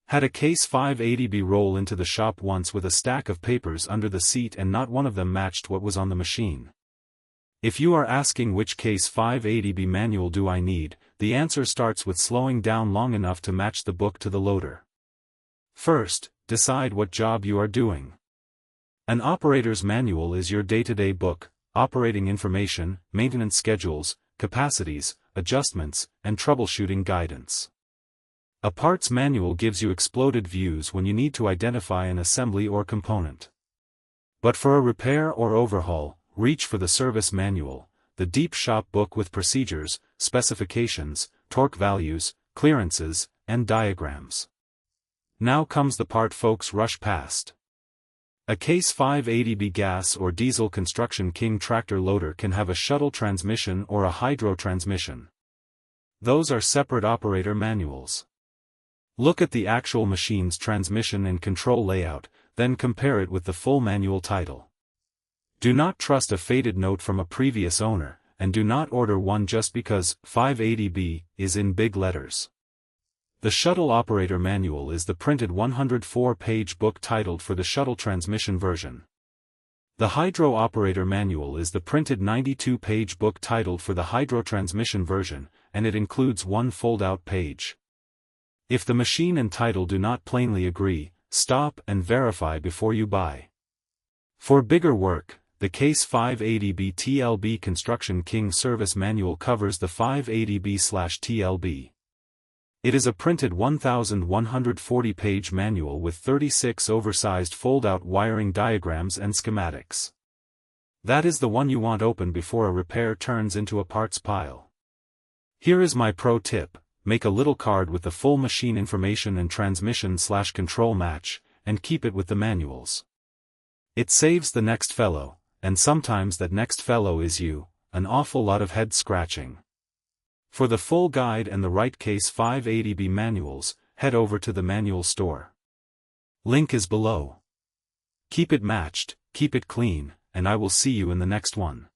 Had a Case 580B roll into the shop once with a stack of papers under the seat and not one of them matched what was on the machine. If you are asking which Case 580B manual do I need, the answer starts with slowing down long enough to match the book to the loader. First, decide what job you are doing. An operator's manual is your day-to-day book, operating information, maintenance schedules, capacities, adjustments, and troubleshooting guidance. A parts manual gives you exploded views when you need to identify an assembly or component. But for a repair or overhaul, reach for the service manual, the deep shop book with procedures, specifications, torque values, clearances, and diagrams. Now comes the part folks rush past. A Case 580B gas or diesel Construction King tractor loader can have a shuttle transmission or a hydro transmission. Those are separate operator manuals. Look at the actual machine's transmission and control layout, then compare it with the full manual title. Do not trust a faded note from a previous owner, and do not order one just because 580B is in big letters. The Shuttle Operator Manual is the printed 104-page book titled for the Shuttle transmission version. The Hydro Operator Manual is the printed 92-page book titled for the Hydro transmission version, and it includes one fold-out page. If the machine and title do not plainly agree, stop and verify before you buy. For bigger work, the Case 580B TLB Construction King Service Manual covers the 580B/TLB. It is a printed 1,140-page manual with 36 oversized fold-out wiring diagrams and schematics. That is the one you want open before a repair turns into a parts pile. Here is my pro tip: make a little card with the full machine information and transmission/control match, and keep it with the manuals. It saves the next fellow, and sometimes that next fellow is you, an awful lot of head scratching. For the full guide and the right Case 580B manuals, head over to the manual store. Link is below. Keep it matched, keep it clean, and I will see you in the next one.